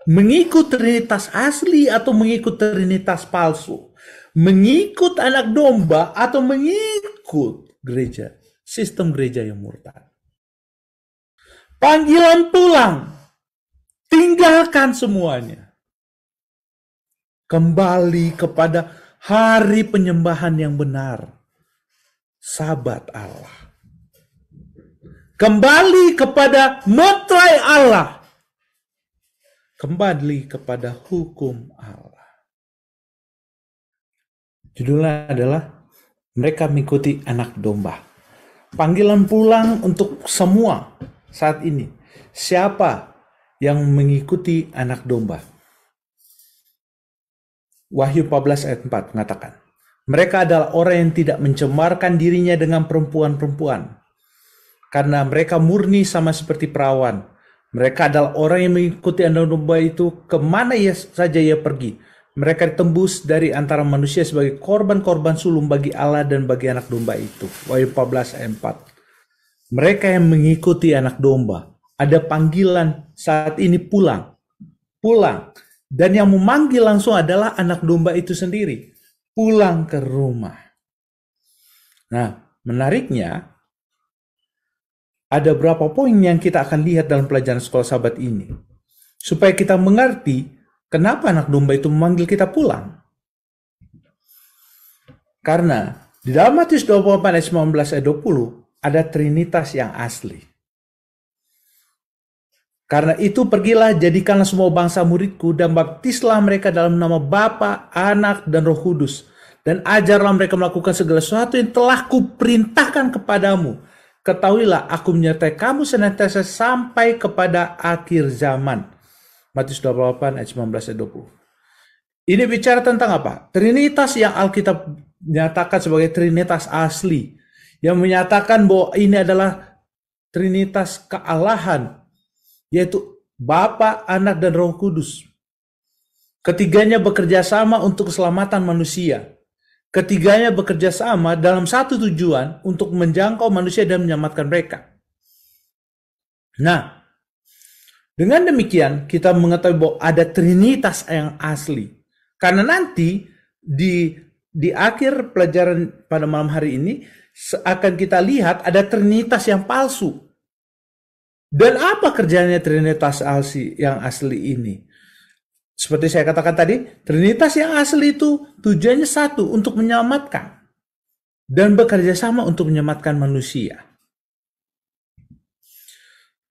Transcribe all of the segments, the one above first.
Mengikut Trinitas asli atau mengikut Trinitas palsu? Mengikut anak domba atau mengikut gereja, sistem gereja yang murtad? Panggilan pulang. Tinggalkan semuanya. Kembali kepada hari penyembahan yang benar. Sabat Allah. Kembali kepada metrai Allah. Kembali kepada hukum Allah. Judulnya adalah mereka mengikuti anak domba. Panggilan pulang untuk semua saat ini. Siapa yang mengikuti anak domba? Wahyu 14 ayat 4 mengatakan, mereka adalah orang yang tidak mencemarkan dirinya dengan perempuan-perempuan. Karena mereka murni sama seperti perawan. Mereka adalah orang yang mengikuti anak domba itu kemana saja ia pergi. Mereka ditembus dari antara manusia sebagai korban-korban sulung bagi Allah dan bagi anak domba itu. Wahyu 14 ayat 4. Mereka yang mengikuti anak domba. Ada panggilan saat ini pulang. Pulang. Dan yang memanggil langsung adalah anak domba itu sendiri. Pulang ke rumah. Nah, menariknya, ada berapa poin yang kita akan lihat dalam pelajaran sekolah sahabat ini. Supaya kita mengerti kenapa anak domba itu memanggil kita pulang. Karena di dalam Matius 24 ayat 19 ayat 20 ada Trinitas yang asli. Karena itu pergilah, jadikanlah semua bangsa muridku dan baptislah mereka dalam nama Bapa, Anak, dan Roh Kudus. Dan ajarlah mereka melakukan segala sesuatu yang telah kuperintahkan kepadamu. Ketahuilah, aku menyertai kamu senantiasa sampai kepada akhir zaman. Matius 28 ayat 19 ayat 20. Ini bicara tentang apa? Trinitas yang Alkitab nyatakan sebagai Trinitas asli. Yang menyatakan bahwa ini adalah Trinitas kealahan. Yaitu Bapa, Anak, dan Roh Kudus. Ketiganya bekerja sama untuk keselamatan manusia. Ketiganya bekerja sama dalam satu tujuan untuk menjangkau manusia dan menyelamatkan mereka. Nah, dengan demikian kita mengetahui bahwa ada Trinitas yang asli. Karena nanti di akhir pelajaran pada malam hari ini akan kita lihat ada Trinitas yang palsu. Dan apa kerjanya Trinitas yang asli ini? Seperti saya katakan tadi, Trinitas yang asli itu tujuannya satu, untuk menyelamatkan. Dan bekerja sama untuk menyelamatkan manusia.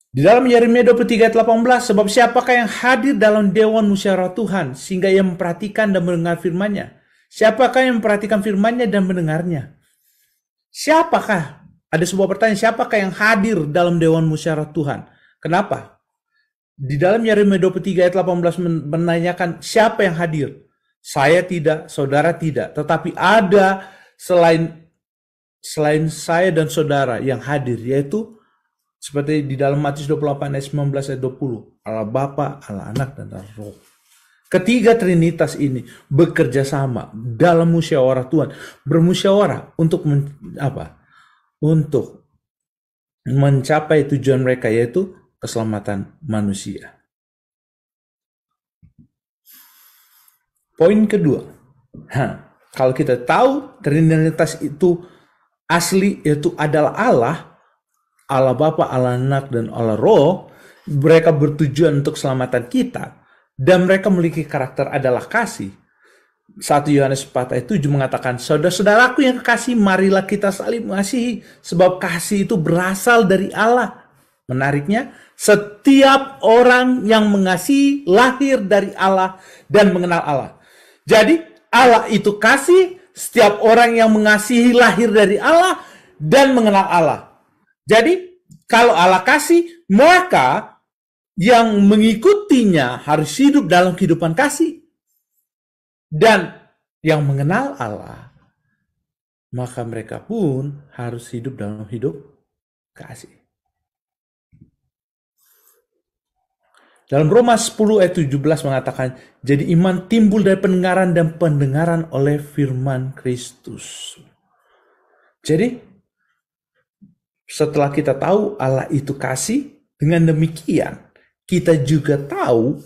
Di dalam Yeremia 23 ayat 18, sebab siapakah yang hadir dalam Dewan Musyawarah Tuhan, sehingga ia memperhatikan dan mendengar firman-Nya? Siapakah yang memperhatikan firman-Nya dan mendengarnya? Siapakah? Ada sebuah pertanyaan, siapakah yang hadir dalam Dewan Musyawarah Tuhan? Kenapa? Di dalam Yeremia 23 ayat 18 menanyakan siapa yang hadir. Saya tidak, saudara tidak. Tetapi ada selain saya dan saudara yang hadir, yaitu seperti di dalam Matius 28 ayat 19 ayat 20. Allah Bapa, Allah Anak, dan Allah Roh. Ketiga Trinitas ini bekerja sama dalam musyawarah Tuhan. Bermusyawarah untuk untuk mencapai tujuan mereka, yaitu keselamatan manusia. Poin kedua, kalau kita tahu Trinitas itu asli, yaitu adalah Allah Bapa, Allah Anak, dan Allah Roh. Mereka bertujuan untuk keselamatan kita, dan mereka memiliki karakter adalah kasih. 1 Yohanes 4 ayat 7 mengatakan, saudara-saudaraku yang kekasih, marilah kita saling mengasihi, sebab kasih itu berasal dari Allah. Menariknya, setiap orang yang mengasihi lahir dari Allah dan mengenal Allah. Jadi Allah itu kasih, setiap orang yang mengasihi lahir dari Allah dan mengenal Allah. Jadi kalau Allah kasih, maka yang mengikutinya harus hidup dalam kehidupan kasih. Dan yang mengenal Allah, maka mereka pun harus hidup dalam hidup kasih. Dalam Roma 10 ayat 17 mengatakan, jadi iman timbul dari pendengaran dan pendengaran oleh firman Kristus. Jadi, setelah kita tahu Allah itu kasih, dengan demikian kita juga tahu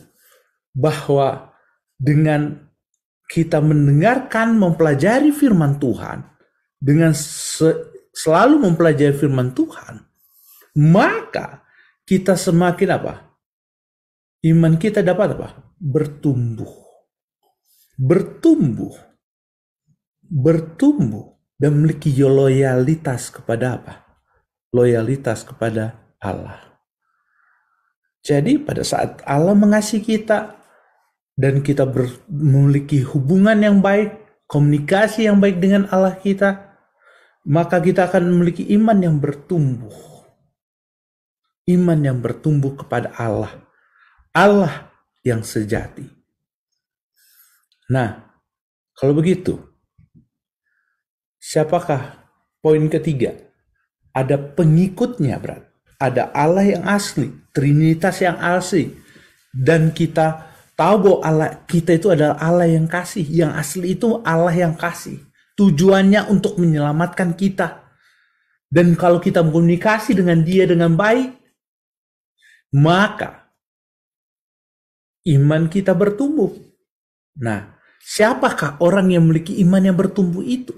bahwa dengan kita mendengarkan, mempelajari firman Tuhan, dengan selalu mempelajari firman Tuhan, maka kita semakin apa? Iman kita dapat apa? Bertumbuh. Bertumbuh dan memiliki loyalitas kepada apa? Loyalitas kepada Allah. Jadi pada saat Allah mengasihi kita dan kita memiliki hubungan yang baik, komunikasi yang baik dengan Allah kita, maka kita akan memiliki iman yang bertumbuh. Iman yang bertumbuh kepada Allah. Allah yang sejati. Nah, kalau begitu, siapakah poin ketiga? Ada pengikutnya, berat. Ada Allah yang asli, Trinitas yang asli. Dan kita tahu bahwa Allah kita itu adalah Allah yang kasih. Yang asli itu Allah yang kasih. Tujuannya untuk menyelamatkan kita. Dan kalau kita berkomunikasi dengan Dia dengan baik, maka iman kita bertumbuh. Nah, siapakah orang yang memiliki iman yang bertumbuh itu?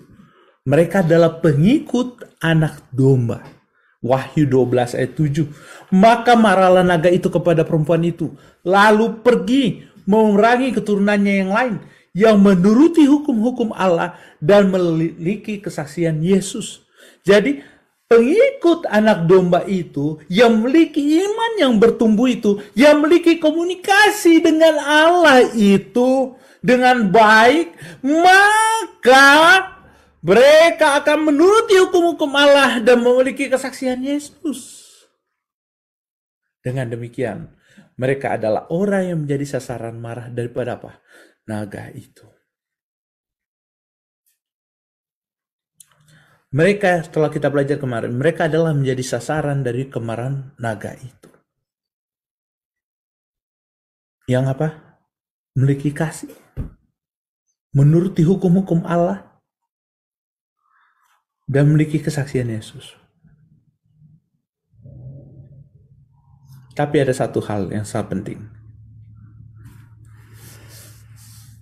Mereka adalah pengikut anak domba. Wahyu 12 ayat 7. Maka marahlah naga itu kepada perempuan itu, lalu pergi memerangi keturunannya yang lain, yang menuruti hukum-hukum Allah dan memiliki kesaksian Yesus. Jadi pengikut anak domba itu, yang memiliki iman yang bertumbuh itu, yang memiliki komunikasi dengan Allah itu dengan baik, maka mereka akan menuruti hukum-hukum Allah dan memiliki kesaksian Yesus. Dengan demikian, mereka adalah orang yang menjadi sasaran marah daripada apa? Naga itu. Mereka, setelah kita belajar kemarin, mereka adalah menjadi sasaran dari kemarahan naga itu. Yang apa? Memiliki kasih. Menuruti hukum-hukum Allah. Dan memiliki kesaksian Yesus. Tapi ada satu hal yang sangat penting.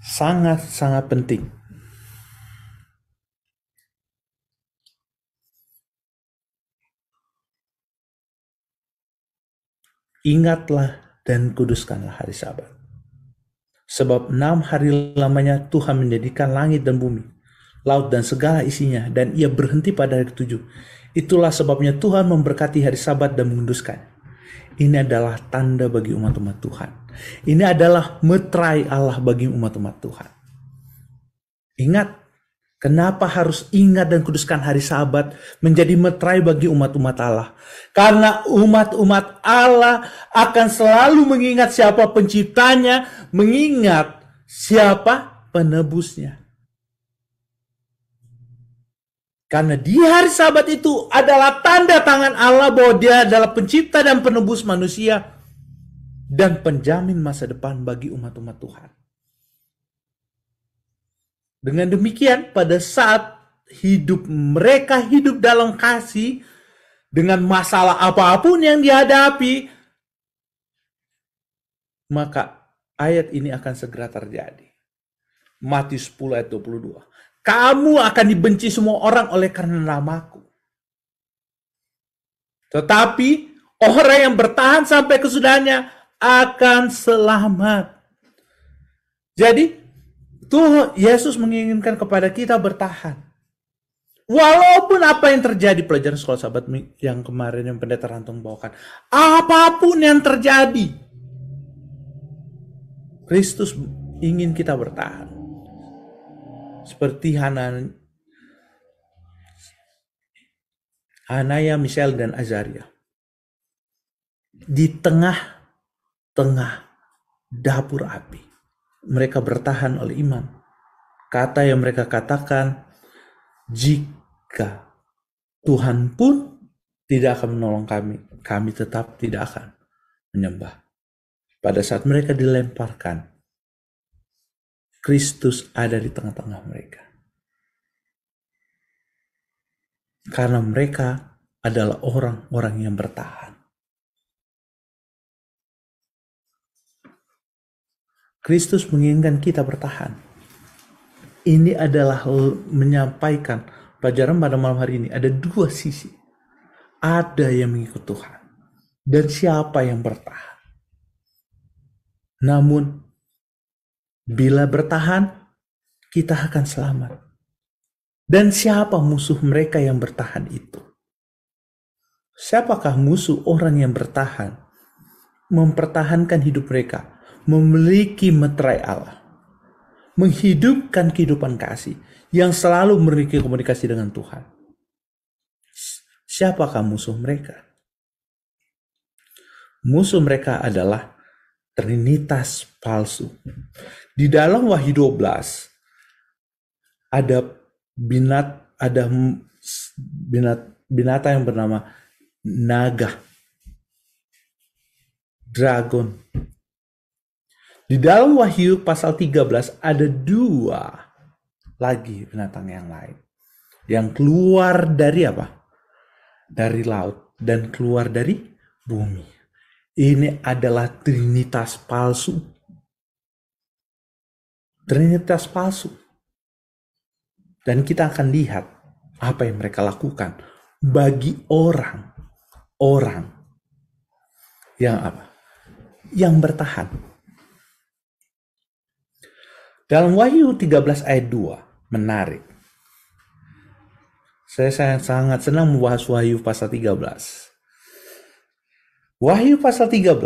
Sangat-sangat penting. Ingatlah dan kuduskanlah hari Sabat. Sebab 6 hari lamanya Tuhan menjadikan langit dan bumi, laut dan segala isinya, dan ia berhenti pada hari ke-7. Itulah sebabnya Tuhan memberkati hari Sabat dan menguduskan. Ini adalah tanda bagi umat-umat Tuhan. Ini adalah meterai Allah bagi umat-umat Tuhan. Ingat, kenapa harus ingat dan kuduskan hari Sabat menjadi meterai bagi umat-umat Allah? Karena umat-umat Allah akan selalu mengingat siapa penciptanya, mengingat siapa penebusnya. Karena di hari Sabat itu adalah tanda tangan Allah bahwa Dia adalah pencipta dan penebus manusia dan penjamin masa depan bagi umat-umat Tuhan. Dengan demikian, pada saat mereka hidup dalam kasih, dengan masalah apapun yang dihadapi, maka ayat ini akan segera terjadi. Matius 10 ayat 22. Kamu akan dibenci semua orang oleh karena namaku. Tetapi orang yang bertahan sampai kesudahannya akan selamat. Jadi Tuhan Yesus menginginkan kepada kita bertahan. Walaupun apa yang terjadi, pelajaran sekolah Sabat yang kemarin yang pendeta Rantong bawakan, apapun yang terjadi, Kristus ingin kita bertahan. Seperti Hanaya, Mishael, dan Azaria. Di tengah-tengah dapur api, mereka bertahan oleh iman. Kata yang mereka katakan, jika Tuhan pun tidak akan menolong kami, kami tetap tidak akan menyembah. Pada saat mereka dilemparkan, Kristus ada di tengah-tengah mereka. Karena mereka adalah orang-orang yang bertahan. Kristus menginginkan kita bertahan. Ini adalah menyampaikan pelajaran pada malam hari ini. Ada dua sisi. Ada yang mengikut Tuhan. Dan siapa yang bertahan. Namun, bila bertahan, kita akan selamat. Dan siapa musuh mereka yang bertahan itu? Siapakah musuh orang yang bertahan? Mempertahankan hidup mereka. Memiliki meterai Allah. Menghidupkan kehidupan kasih yang selalu memiliki komunikasi dengan Tuhan. Siapakah musuh mereka? Musuh mereka adalah trinitas palsu. Di dalam Wahyu 12 ada binatang yang bernama naga, dragon. Di dalam Wahyu pasal 13 ada dua lagi binatang yang lain. Yang keluar dari apa? Dari laut dan keluar dari bumi. Ini adalah trinitas palsu. Trinitas palsu. Dan kita akan lihat apa yang mereka lakukan bagi orang yang apa? Yang bertahan. Dalam Wahyu 13 ayat 2, menarik. Saya sangat senang membahas Wahyu pasal 13. Wahyu pasal 13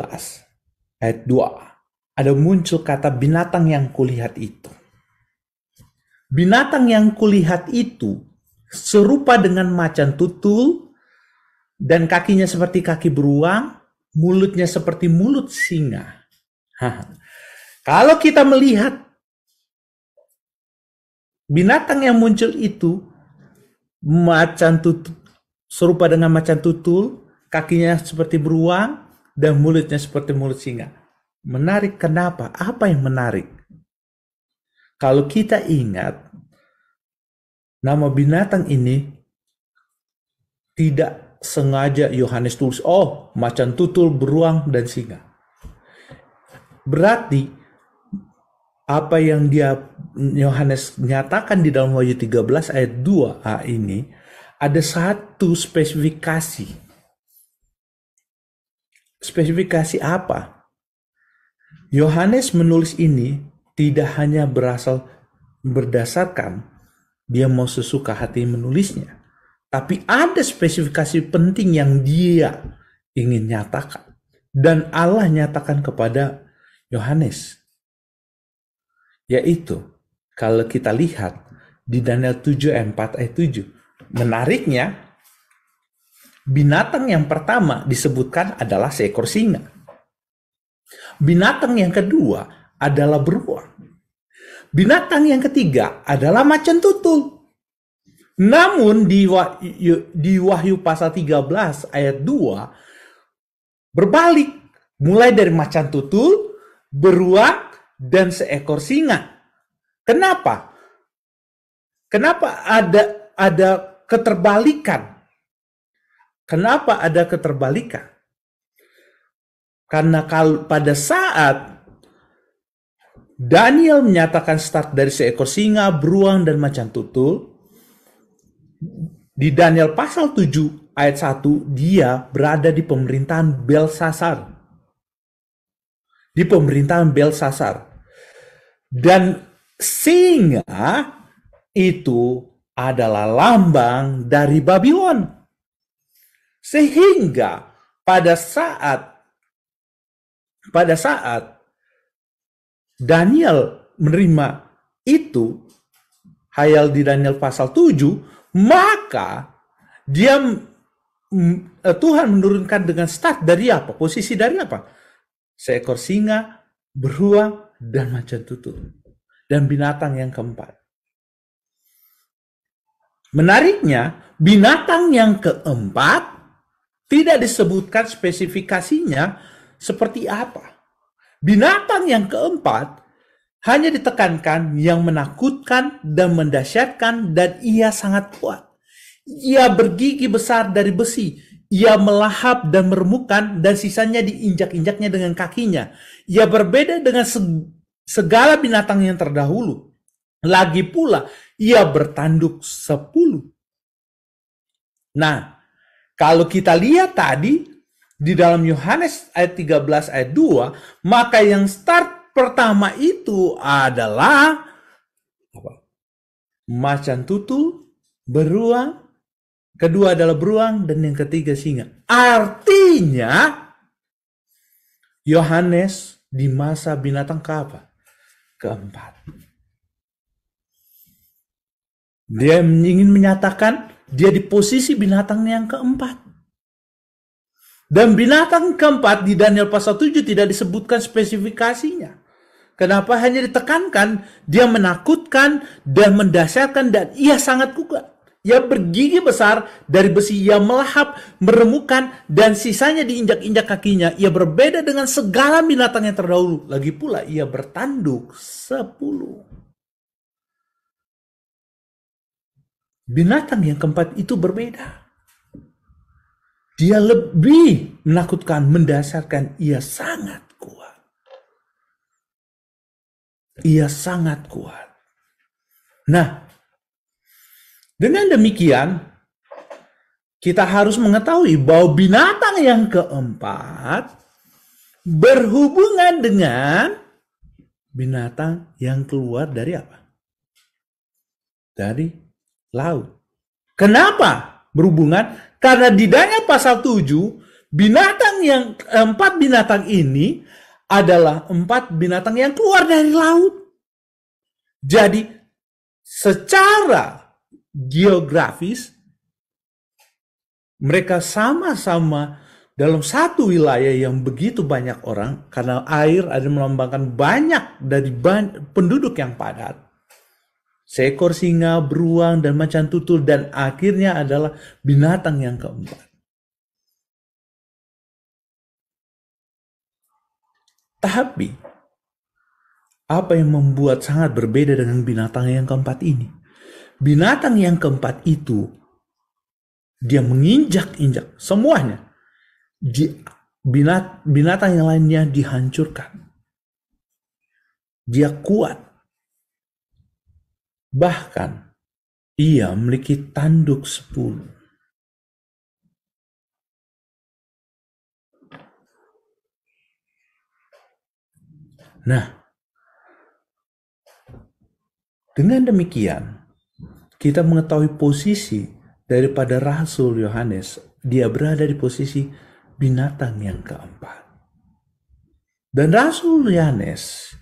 ayat 2, ada muncul kata binatang yang kulihat itu. Binatang yang kulihat itu serupa dengan macan tutul dan kakinya seperti kaki beruang, mulutnya seperti mulut singa. Kalau kita melihat binatang yang muncul itu macan tutul, serupa dengan macan tutul, kakinya seperti beruang dan mulutnya seperti mulut singa. Menarik kenapa? Apa yang menarik? Kalau kita ingat nama binatang ini tidak sengaja Yohanes tulis, oh macan tutul, beruang dan singa. Berarti apa yang Yohanes nyatakan di dalam Wahyu 13 ayat 2a ini ada satu spesifikasi. Spesifikasi apa? Yohanes menulis ini tidak hanya berdasarkan dia mau sesuka hati menulisnya, tapi ada spesifikasi penting yang dia ingin nyatakan dan Allah nyatakan kepada Yohanes. Yaitu, kalau kita lihat di Daniel 7 ayat 4 ayat 7. Menariknya, binatang yang pertama disebutkan adalah seekor singa. Binatang yang kedua adalah beruang. Binatang yang ketiga adalah macan tutul. Namun di Wahyu pasal 13 ayat 2 berbalik. Mulai dari macan tutul, beruang, dan seekor singa. Kenapa? Kenapa ada keterbalikan? Kenapa ada keterbalikan? Karena pada saat Daniel menyatakan start dari seekor singa, beruang, dan macan tutul, di Daniel pasal 7 ayat 1 dia berada di pemerintahan Belsasar. Di pemerintahan Belsasar. Dan singa itu adalah lambang dari Babylon. Sehingga pada saat Daniel menerima itu, hayal di Daniel pasal 7, maka Tuhan menurunkan dengan start dari apa? Posisi dari apa? Seekor singa, beruang, dan macan tutul. Dan binatang yang keempat. Menariknya, binatang yang keempat tidak disebutkan spesifikasinya seperti apa. Binatang yang keempat hanya ditekankan yang menakutkan dan mendahsyatkan dan ia sangat kuat. Ia bergigi besar dari besi. Ia melahap dan meremukkan dan sisanya diinjak-injaknya dengan kakinya. Ia berbeda dengan segala binatang yang terdahulu. Lagi pula, ia bertanduk 10. Nah, kalau kita lihat tadi, di dalam Yohanes ayat 13 ayat 2, maka yang start pertama itu adalah macan tutul, beruang, kedua adalah beruang, dan yang ketiga singa. Artinya, Yohanes di masa binatang keapa? Keempat. Dia ingin menyatakan dia di posisi binatang yang keempat. Dan binatang keempat di Daniel pasal 7 tidak disebutkan spesifikasinya. Kenapa? Hanya ditekankan, dia menakutkan dan mendasarkan, dan ia sangat kuat. Ia bergigi besar dari besi, ia melahap, meremukan, dan sisanya diinjak-injak kakinya. Ia berbeda dengan segala binatang yang terdahulu. Lagi pula ia bertanduk 10. Binatang yang keempat itu berbeda. Dia lebih menakutkan, mendasarkan, ia sangat kuat. Ia sangat kuat. Nah, dengan demikian, kita harus mengetahui bahwa binatang yang keempat berhubungan dengan binatang yang keluar dari apa? Dari laut. Kenapa berhubungan? Karena di Daniel pasal 7, binatang yang empat binatang ini adalah 4 binatang yang keluar dari laut. Jadi secara geografis mereka sama-sama dalam satu wilayah yang begitu banyak orang, karena air ada melambangkan banyak dari penduduk yang padat. Seekor singa, beruang, dan macan tutul, dan akhirnya adalah binatang yang keempat. Tapi, apa yang membuat sangat berbeda dengan binatang yang keempat ini? Binatang yang keempat itu, dia menginjak-injak semuanya. Binatang yang lainnya dihancurkan. Dia kuat. Bahkan, ia memiliki tanduk 10. Nah, dengan demikian, kita mengetahui posisi daripada Rasul Yohanes. Dia berada di posisi binatang yang keempat. Dan Rasul Yohanes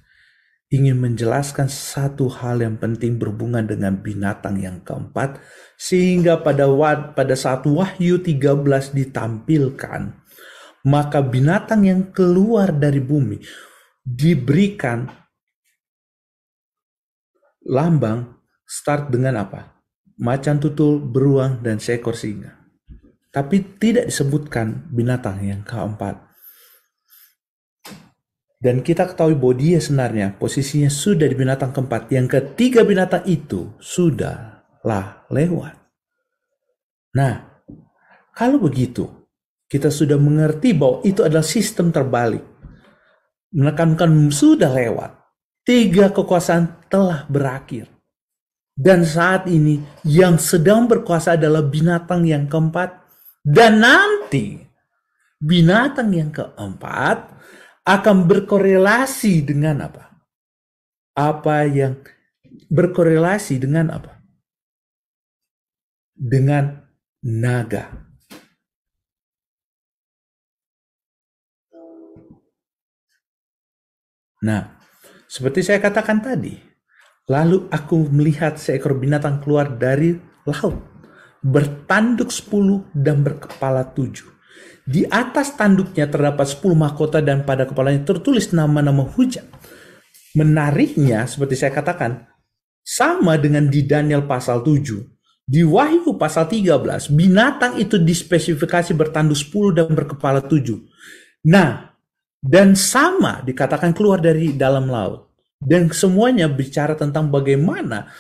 ingin menjelaskan satu hal yang penting berhubungan dengan binatang yang keempat, sehingga pada saat Wahyu 13 ditampilkan, maka binatang yang keluar dari bumi diberikan lambang start dengan apa? Macan tutul, beruang, dan seekor singa. Tapi tidak disebutkan binatang yang keempat. Dan kita ketahui bahwa dia sebenarnya posisinya sudah di binatang keempat. Yang ketiga binatang itu sudahlah lewat. Nah, kalau begitu, kita sudah mengerti bahwa itu adalah sistem terbalik. Menekankan sudah lewat. 3 kekuasaan telah berakhir. Dan saat ini yang sedang berkuasa adalah binatang yang keempat. Dan nanti binatang yang keempat akan berkorelasi dengan apa? Apa yang berkorelasi dengan apa? Dengan naga. Nah, seperti saya katakan tadi, lalu aku melihat seekor binatang keluar dari laut, bertanduk 10 dan berkepala 7. Di atas tanduknya terdapat 10 mahkota dan pada kepalanya tertulis nama-nama hujat. Menariknya, seperti saya katakan, sama dengan di Daniel pasal 7. Di Wahyu pasal 13, binatang itu dispesifikasi bertanduk 10 dan berkepala 7. Nah, dan sama dikatakan keluar dari dalam laut. Dan semuanya bicara tentang bagaimana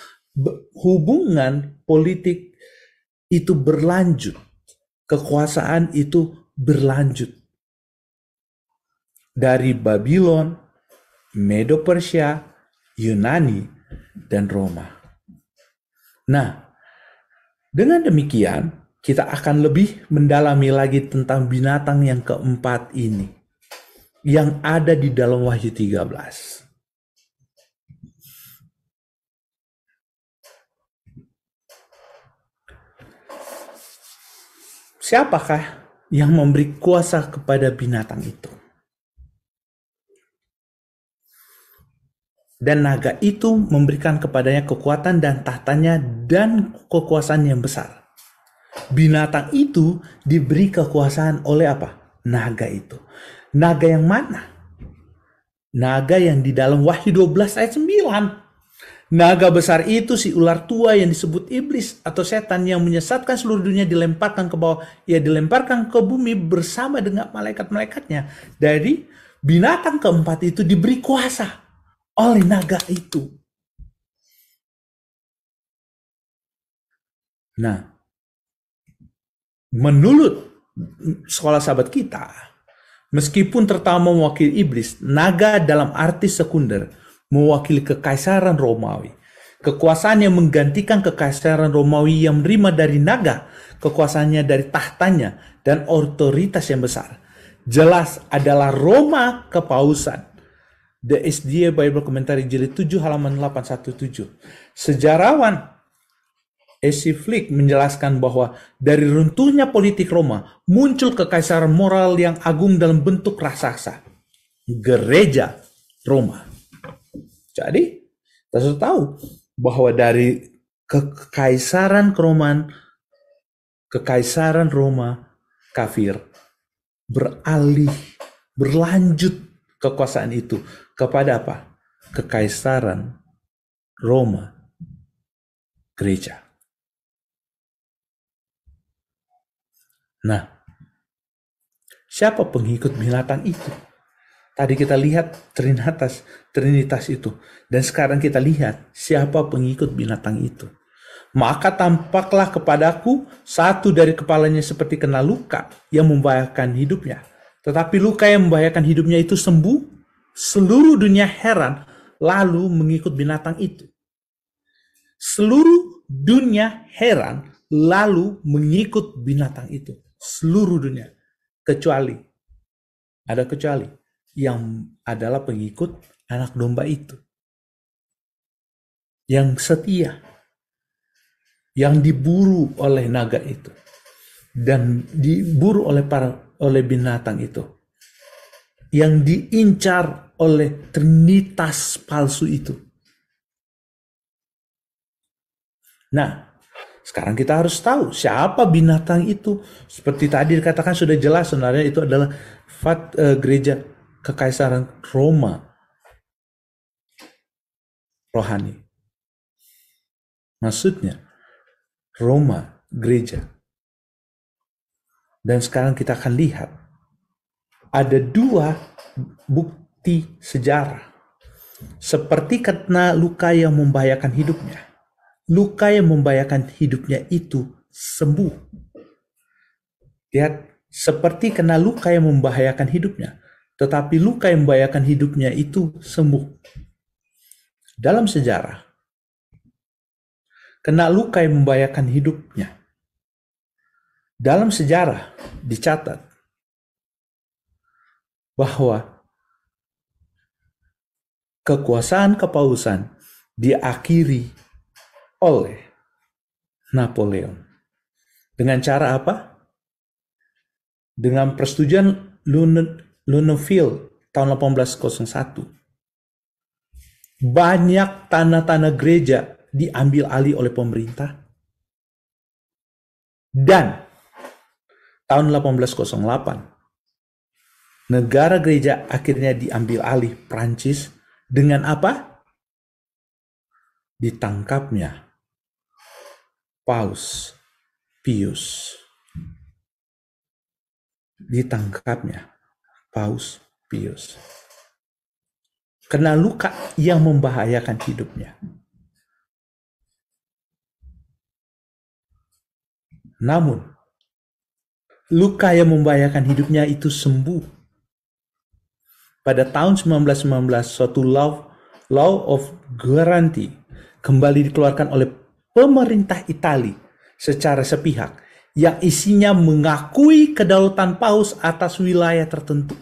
hubungan politik itu berlanjut. Kekuasaan itu berlanjut. Dari Babylon Medo-Persia, Yunani, dan Roma. Nah, dengan demikian kita akan lebih mendalami lagi tentang binatang yang keempat ini yang ada di dalam Wahyu 13. Siapakah yang memberi kuasa kepada binatang itu? Dan naga itu memberikan kepadanya kekuatan dan tahtanya dan kekuasaan yang besar. Binatang itu diberi kekuasaan oleh apa? Naga itu. Naga yang mana? Naga yang di dalam Wahyu 12 ayat 9. Naga besar itu si ular tua yang disebut iblis atau setan yang menyesatkan seluruh dunia dilemparkan ke bawah. Ia dilemparkan ke bumi bersama dengan malaikat-malaikatnya. Dari binatang keempat itu diberi kuasa oleh naga itu. Nah, menurut sekolah sahabat kita, meskipun terutama mewakili iblis, naga dalam arti sekunder mewakili kekaisaran Romawi. Kekuasaan yang menggantikan kekaisaran Romawi yang menerima dari naga, kekuasaannya dari tahtanya, dan otoritas yang besar. Jelas adalah Roma kepausan. The SDA Bible Commentary jilid 7 halaman 817. Sejarawan A.C. Flick menjelaskan bahwa dari runtuhnya politik Roma muncul kekaisaran moral yang agung dalam bentuk raksasa, gereja Roma. Jadi kita sudah tahu bahwa dari kekaisaran Roma kafir berlanjut kekuasaan itu kepada apa? Kekaisaran Roma gereja. Nah, siapa pengikut binatang itu? Tadi kita lihat Trinitas itu. Dan sekarang kita lihat siapa pengikut binatang itu. Maka tampaklah kepadaku satu dari kepalanya seperti kena luka yang membahayakan hidupnya. Tetapi luka yang membahayakan hidupnya itu sembuh. Seluruh dunia heran lalu mengikut binatang itu. Seluruh dunia heran lalu mengikut binatang itu. Seluruh dunia. Ada kecuali yang adalah pengikut anak domba itu. Yang setia. Yang diburu oleh naga itu. Dan diburu oleh binatang itu. Yang diincar oleh trinitas palsu itu. Nah, sekarang kita harus tahu siapa binatang itu. Seperti tadi dikatakan sudah jelas sebenarnya itu adalah gereja kekaisaran Roma rohani. Maksudnya Roma gereja. Dan sekarang kita akan lihat ada dua bukti sejarah. Seperti kena luka yang membahayakan hidupnya. Luka yang membahayakan hidupnya itu sembuh. Lihat, seperti kena luka yang membahayakan hidupnya. Tetapi luka yang membahayakan hidupnya itu sembuh. Dalam sejarah, kena luka yang membahayakan hidupnya. Dalam sejarah dicatat bahwa kekuasaan kepausan diakhiri oleh Napoleon. Dengan cara apa? Dengan persetujuan Lunéville tahun 1801. Banyak tanah-tanah gereja diambil alih oleh pemerintah. Dan tahun 1808 negara gereja akhirnya diambil alih Prancis dengan apa? Ditangkapnya Paus Pius. Kena luka yang membahayakan hidupnya. Namun, luka yang membahayakan hidupnya itu sembuh. pada tahun 1919 suatu law of guarantee kembali dikeluarkan oleh pemerintah Italia secara sepihak yang isinya mengakui kedaulatan paus atas wilayah tertentu.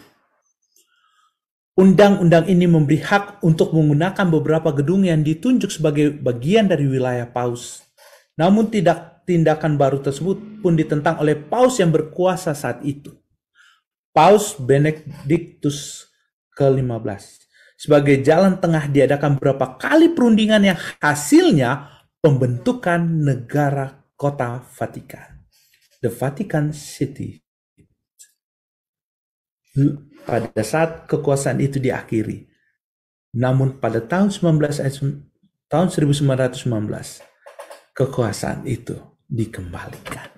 Undang-undang ini memberi hak untuk menggunakan beberapa gedung yang ditunjuk sebagai bagian dari wilayah paus. Namun tindakan baru tersebut pun ditentang oleh paus yang berkuasa saat itu, Paus Benediktus ke-15. Sebagai jalan tengah diadakan beberapa kali perundingan yang hasilnya pembentukan negara kota Vatikan, the Vatican City. Pada saat kekuasaan itu diakhiri, namun pada tahun 1919 kekuasaan itu dikembalikan.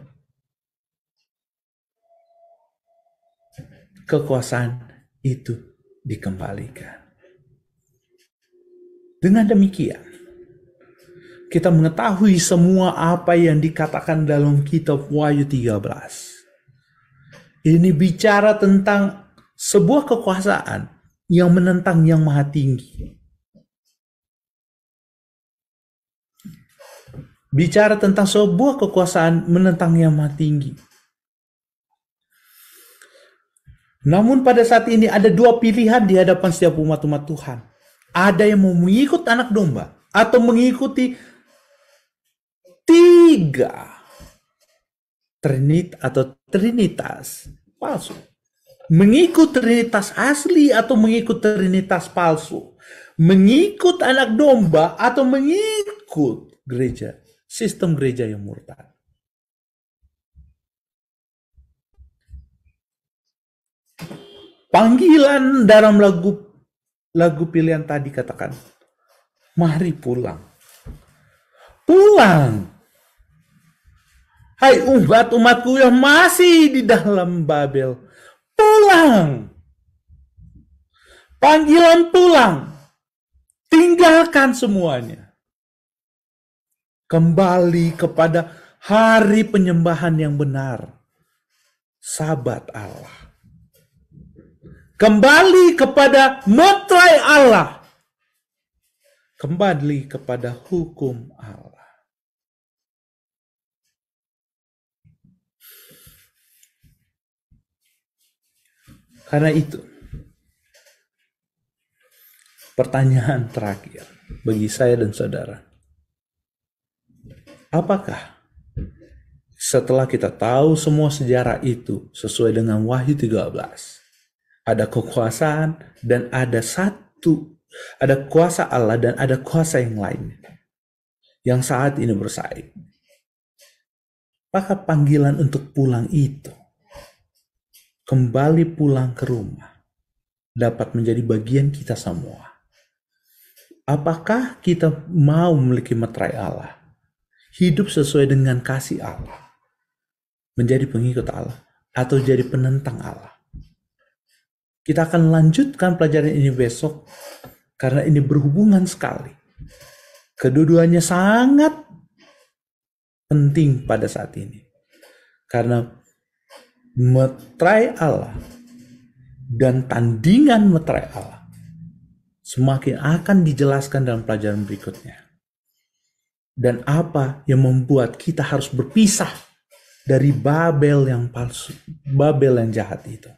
Kekuasaan itu dikembalikan. Dengan demikian, kita mengetahui semua apa yang dikatakan dalam kitab Wahyu 13. Ini bicara tentang sebuah kekuasaan yang menentang yang maha tinggi. Bicara tentang sebuah kekuasaan menentang yang maha tinggi. Namun pada saat ini ada dua pilihan di hadapan setiap umat-umat Tuhan. Ada yang mau mengikut anak domba atau mengikuti tiga trinitas palsu. Mengikut trinitas asli atau mengikut trinitas palsu. Mengikut anak domba atau mengikut gereja, sistem gereja yang murtad. Panggilan dalam lagu pilihan tadi katakan, mari pulang. Pulang. Hai umatku yang masih di dalam Babel. Pulang. Panggilan pulang. Tinggalkan semuanya. Kembali kepada hari penyembahan yang benar. Sabat Allah. Kembali kepada metrai Allah. Kembali kepada hukum Allah. Karena itu, pertanyaan terakhir bagi saya dan saudara. Apakah setelah kita tahu semua sejarah itu sesuai dengan Wahyu 13, ada kekuasaan dan ada kuasa Allah dan ada kuasa yang lain yang saat ini bersaing. Maka panggilan untuk pulang itu, kembali pulang ke rumah, dapat menjadi bagian kita semua. Apakah kita mau memiliki meterai Allah, hidup sesuai dengan kasih Allah, menjadi pengikut Allah, atau jadi penentang Allah? Kita akan lanjutkan pelajaran ini besok karena ini berhubungan sekali. Kedua-duanya sangat penting pada saat ini. Karena meterai Allah dan tandingan meterai Allah semakin akan dijelaskan dalam pelajaran berikutnya. Dan apa yang membuat kita harus berpisah dari Babel yang palsu, Babel yang jahat itu.